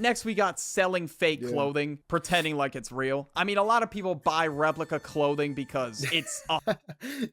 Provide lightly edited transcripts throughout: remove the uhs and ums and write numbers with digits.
Next, we got selling fake clothing, pretending like it's real. I mean, a lot of people buy replica clothing because it's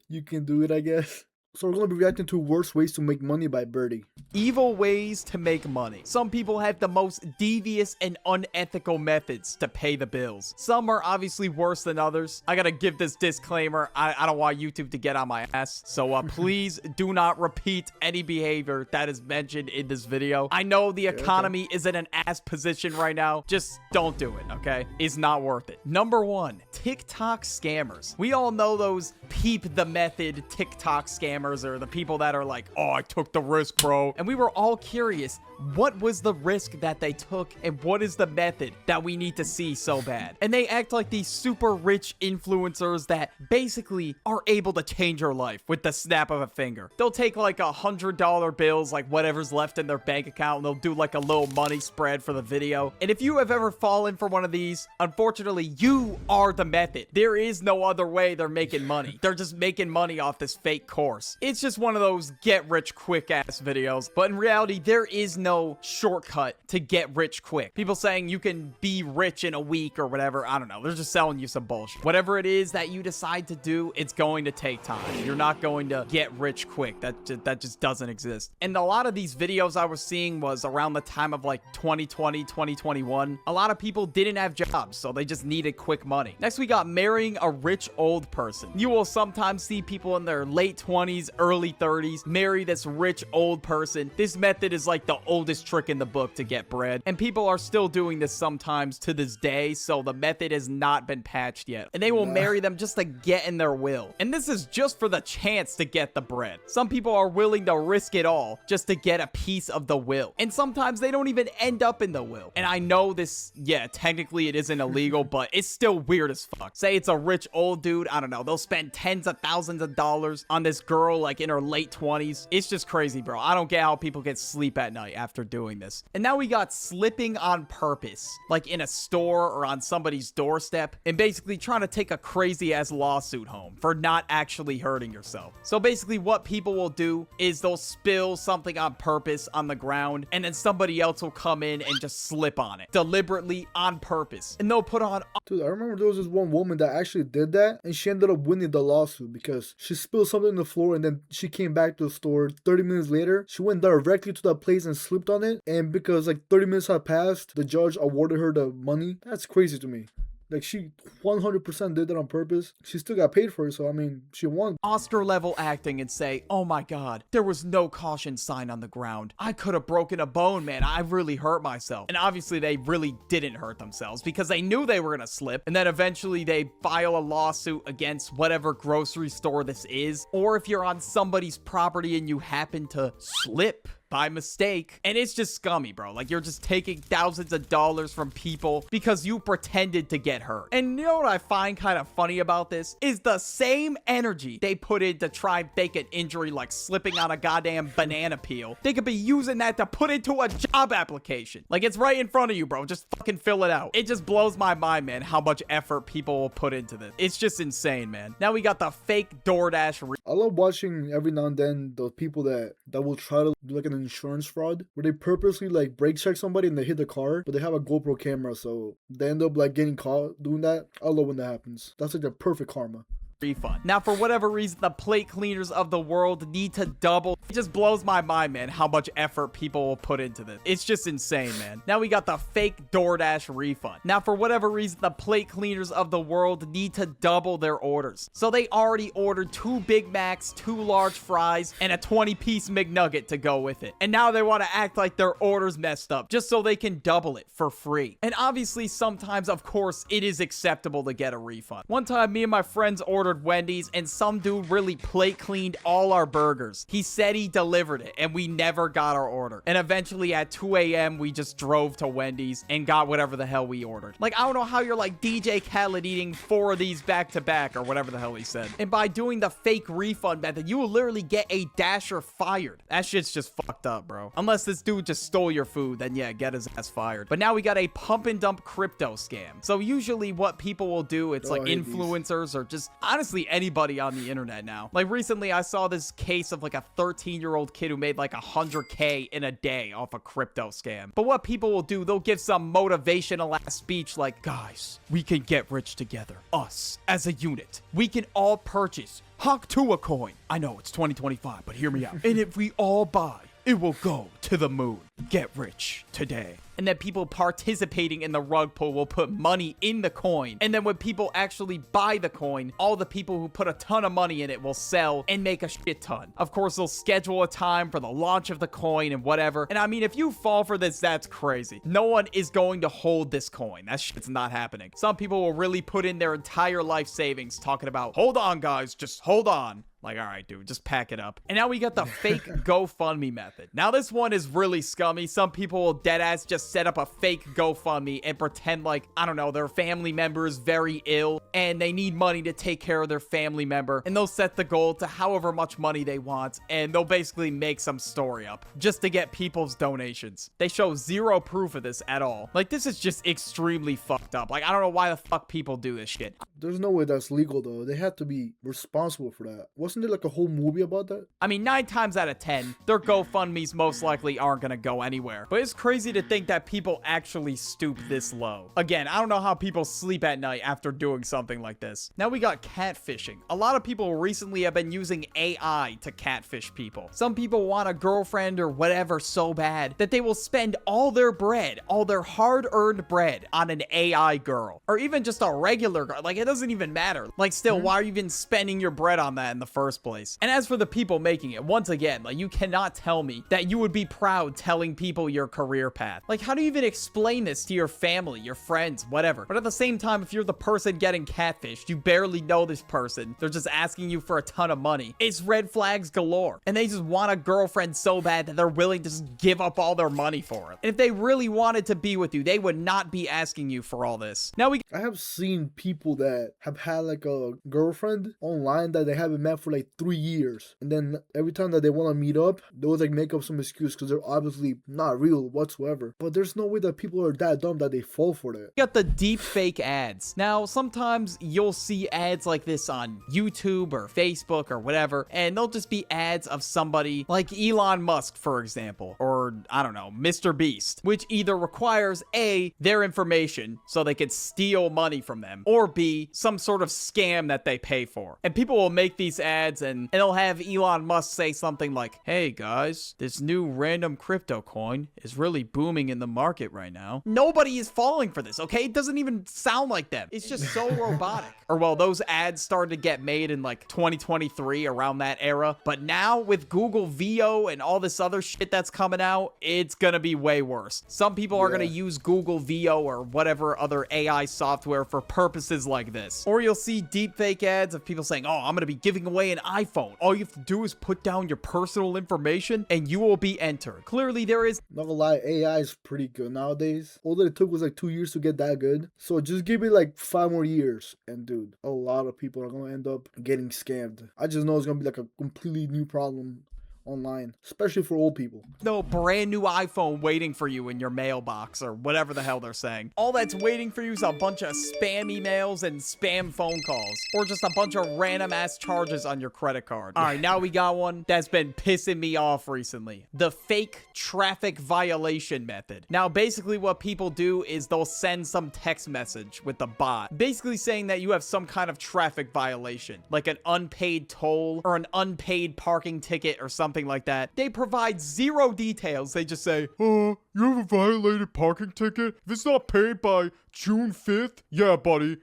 You can do it, I guess. So we're going to be reacting to worst ways to make money by Birdie. evil ways to make money. Some people have the most devious and unethical methods to pay the bills. Some are obviously worse than others. I gotta give this disclaimer. I don't want YouTube to get on my ass. So please do not repeat any behavior that is mentioned in this video. I know the economy is in an ass position right now. Just don't do it, okay? It's not worth it. Number 1, TikTok scammers. We all know those peep the method TikTok scammers, or the people that are like, oh, I took the risk, bro. And we were all curious, what was the risk that they took and what is the method that we need to see so bad? And they act like these super rich influencers that basically are able to change your life with the snap of a finger. They'll take like $100 bills, like whatever's left in their bank account, and they'll do like a little money spread for the video. And if you have ever fallen for one of these, unfortunately, you are the method. There is no other way they're making money. They're just making money off this fake course. It's just one of those get rich quick ass videos. But in reality, there is no shortcut to get rich quick. People saying you can be rich in a week or whatever. I don't know. They're just selling you some bullshit. Whatever it is that you decide to do, it's going to take time. You're not going to get rich quick. That just doesn't exist. And a lot of these videos I was seeing was around the time of like 2020, 2021. A lot of people didn't have jobs, so they just needed quick money. Next, we got marrying a rich old person. You will sometimes see people in their late 20s, early 30s marry this rich old person. This method is like the oldest trick in the book to get bread, and people are still doing this sometimes to this day, so the method has not been patched yet. And they will marry them just to get in their will. And this is just for the chance to get the bread. Some people are willing to risk it all just to get a piece of the will. And sometimes they don't even end up in the will. And I know this, yeah, technically it isn't illegal, but it's still weird as fuck. Say it's a rich old dude, I don't know, they'll spend tens of thousands of dollars on this girl like in her late 20s. It's just crazy, bro. I don't get how people get sleep at night after doing this. And now we got slipping on purpose, like in a store or on somebody's doorstep, and basically trying to take a crazy ass lawsuit home for not actually hurting yourself. So basically what people will do is they'll spill something on purpose on the ground, and then somebody else will come in and just slip on it deliberately on purpose, and they'll put on. Dude, I remember there was this one woman that actually did that, and she ended up winning the lawsuit because she spilled something on the floor, and then she came back to the store 30 minutes later. She went directly to that place and slipped on it, and because like 30 minutes had passed, the judge awarded her the money. That's crazy to me. Like, she 100% did that on purpose. She still got paid for it, so I mean, she won. Oscar level acting and say, oh my god, there was no caution sign on the ground. I could have broken a bone, man. I really hurt myself. And obviously they really didn't hurt themselves because they knew they were gonna slip. And then eventually they file a lawsuit against whatever grocery store this is. Or if you're on somebody's property and you happen to slip by mistake, and it's just scummy, bro. Like, you're just taking thousands of dollars from people because you pretended to get hurt. And you know what I find kind of funny about this is the same energy they put in to try and fake an injury like slipping on a goddamn banana peel, they could be using that to put into a job application. Like, it's right in front of you, bro. Just fucking fill it out. It just blows my mind, man, how much effort people will put into this. It's just insane, man. Now we got the fake DoorDash. I love watching every now and then those people that will try to do like an insurance fraud where they purposely like brake check somebody and they hit the car, but they have a GoPro camera, so they end up like getting caught doing that. I love when that happens. That's like the perfect karma. Refund. Now, for whatever reason, the plate cleaners of the world need to double. It just blows my mind, man, how much effort people will put into this. It's just insane, man. Now we got the fake DoorDash refund. Now, for whatever reason, the plate cleaners of the world need to double their orders. So they already ordered 2 Big Macs, 2 large fries, and a 20-piece McNugget to go with it. And now they want to act like their order's messed up just so they can double it for free. And obviously, sometimes, of course, it is acceptable to get a refund. One time, me and my friends ordered Wendy's, and some dude really plate cleaned all our burgers. He said he delivered it, and we never got our order. And eventually at 2 a.m. we just drove to Wendy's and got whatever the hell we ordered. Like, I don't know how you're like DJ Khaled eating 4 of these back to back or whatever the hell he said. And by doing the fake refund method, you will literally get a dasher fired. That shit's just fucked up, bro. Unless this dude just stole your food, then yeah, get his ass fired. But now we got a pump and dump crypto scam. So usually what people will do, it's like influencers or just, I honestly anybody on the internet now. Like recently I saw this case of like a 13-year-old kid who made like 100K in a day off a crypto scam. But what people will do, they'll give some motivational ass speech like, guys, we can get rich together. Us as a unit. We can all purchase Haktua coin. I know it's 2025, but hear me out. And if we all buy, it will go to the moon. Get rich today. And then people participating in the rug pull will put money in the coin. And then when people actually buy the coin, all the people who put a ton of money in it will sell and make a shit ton. Of course, they'll schedule a time for the launch of the coin and whatever. And I mean, if you fall for this, that's crazy. No one is going to hold this coin. That shit's not happening. Some people will really put in their entire life savings talking about, hold on, guys, just hold on. Like, all right, dude, just pack it up. And now we got the fake GoFundMe method. Now, this one is really scummy. Some people will deadass just set up a fake GoFundMe and pretend like, I don't know, their family member is very ill and they need money to take care of their family member. And they'll set the goal to however much money they want. And they'll basically make some story up just to get people's donations. They show zero proof of this at all. Like, this is just extremely fucked up. Like, I don't know why the fuck people do this shit. There's no way that's legal, though. They have to be responsible for that. Wasn't there like a whole movie about that? I mean, 9 times out of 10, their GoFundMes most likely aren't gonna go anywhere. But it's crazy to think that people actually stoop this low. Again, I don't know how people sleep at night after doing something like this. Now we got catfishing. A lot of people recently have been using AI to catfish people. Some people want a girlfriend or whatever so bad that they will spend all their bread, all their hard-earned bread on an AI girl. Or even just a regular girl. Like, it doesn't even matter. Like, still, why are you even spending your bread on that in the first place? And as for the people making it, once again, like, you cannot tell me that you would be proud telling people your career path. Like, how do you even explain this to your family, your friends, whatever? But at the same time, if you're the person getting catfished, you barely know this person, they're just asking you for a ton of money, it's red flags galore. And they just want a girlfriend so bad that they're willing to just give up all their money for it. And if they really wanted to be with you, they would not be asking you for all this. Now I have seen people that have had like a girlfriend online that they haven't met for like 3 years, and then every time that they want to meet up, they always like make up some excuse because they're obviously not real whatsoever. But there's no way that people are that dumb that they fall for that. got the deep fake ads. Now, sometimes you'll see ads like this on YouTube or Facebook or whatever, and they'll just be ads of somebody like Elon Musk, for example, or I don't know, Mr. Beast, which either requires A, their information so they could steal money from them, or B, some sort of scam that they pay for. And people will make these ads and they'll have Elon Musk say something like, hey guys, this new random crypto coin is really booming in the market right now. Nobody is falling for this, okay? It doesn't even sound like them. It's just so robotic. Or well, those ads started to get made in like 2023, around that era. But now with Google VO and all this other shit that's coming out, it's gonna be way worse. Some people are gonna use Google VO or whatever other AI software for purposes like this. Or you'll see deepfake ads of people saying, oh, I'm gonna be giving away an iPhone. All you have to do is put down your personal information and you will be entered. Clearly there is... Not gonna lie, AI is pretty good nowadays. All that it took was like 2 years to get that good. So just give it like 5 more years. And dude, a lot of people are gonna end up getting scammed. I just know it's gonna be like a completely new problem online, especially for old people. No brand new iPhone waiting for you in your mailbox or whatever the hell they're saying. All that's waiting for you is a bunch of spam emails and spam phone calls, or just a bunch of random ass charges on your credit card. All right, now we got one that's been pissing me off recently. The fake traffic violation method. Now, basically what people do is they'll send some text message with the bot, basically saying that you have some kind of traffic violation, like an unpaid toll or an unpaid parking ticket or something like that. They provide zero details. They just say, you have a violated parking ticket? If it's not paid by June 5th, yeah, buddy,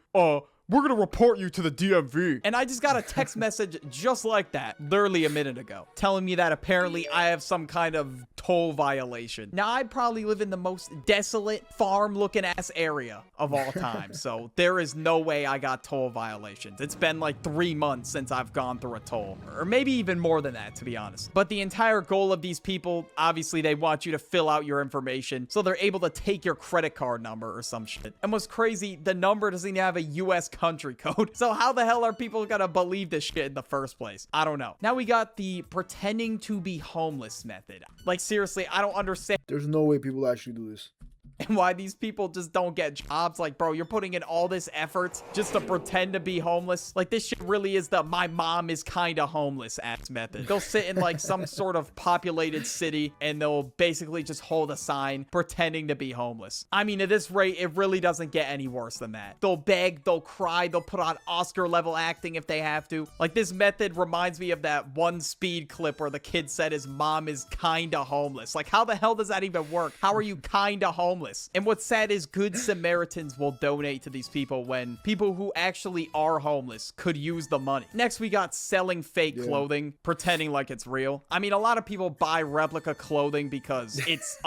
we're gonna report you to the DMV. And I just got a text message just like that, literally a minute ago, telling me that apparently I have some kind of toll violation. Now, I probably live in the most desolate, farm-looking ass area of all time, so there is no way I got toll violations. It's been like 3 months since I've gone through a toll, or maybe even more than that, to be honest. But the entire goal of these people, obviously, they want you to fill out your information, so they're able to take your credit card number or some shit. And what's crazy, the number doesn't even have a US country code. So how the hell are people gonna believe this shit in the first place? I don't know. Now we got the pretending to be homeless method. Like, seriously, I don't understand. There's no way people actually do this. and why these people just don't get jobs. Like, bro, you're putting in all this effort just to pretend to be homeless. Like, this shit really is the my mom is kind of homeless ass method. They'll sit in like some sort of populated city and they'll basically just hold a sign pretending to be homeless. I mean, at this rate, it really doesn't get any worse than that. They'll beg, they'll cry, they'll put on Oscar level acting if they have to. Like, this method reminds me of that one Speed clip where the kid said his mom is kinda homeless. Like, how the hell does that even work? How are you kinda homeless? And what's sad is Good Samaritans will donate to these people when people who actually are homeless could use the money. Next, we got selling fake clothing, pretending like it's real. I mean, a lot of people buy replica clothing because it's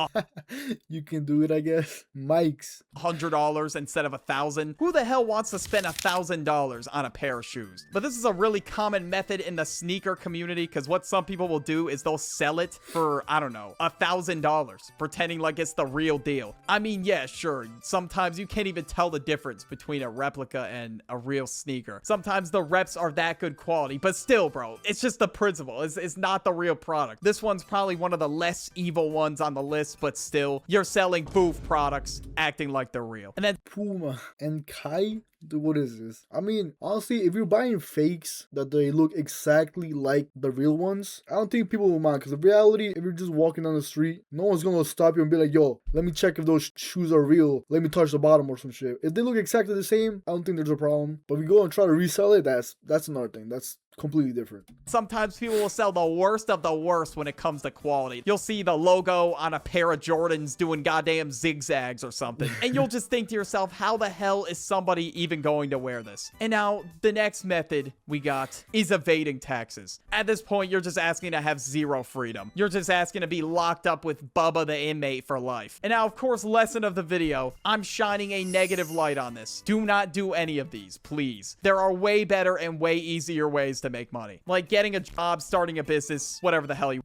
You can do it, I guess. Mike's. $100 instead of $1,000. Who the hell wants to spend $1,000 on a pair of shoes? But this is a really common method in the sneaker community, because what some people will do is they'll sell it for, I don't know, $1,000, pretending like it's the real deal. I mean, yeah, sure. Sometimes you can't even tell the difference between a replica and a real sneaker. Sometimes the reps are that good quality, but still, bro, it's just the principle. It's not the real product. This one's probably one of the less evil ones on the list, but still, you're selling booth products, acting like they're real. And then Puma and Kai. Dude, what is this? I mean, honestly, if you're buying fakes that they look exactly like the real ones, I don't think people will mind. Because in reality, if you're just walking down the street, no one's gonna stop you and be like, yo, let me check if those shoes are real. Let me touch the bottom or some shit. If they look exactly the same, I don't think there's a problem. But if you go and try to resell it, that's another thing. That's completely different. sometimes people will sell the worst of the worst when it comes to quality. You'll see the logo on a pair of Jordans doing goddamn zigzags or something, and you'll just think to yourself, how the hell is somebody even going to wear this? And now the next method we got is evading taxes. At this point, you're just asking to have zero freedom. You're just asking to be locked up with Bubba the inmate for life. And now, of course, lesson of the video, I'm shining a negative light on this. Do not do any of these, please. There are way better and way easier ways to make money, like getting a job, starting a business, whatever the hell you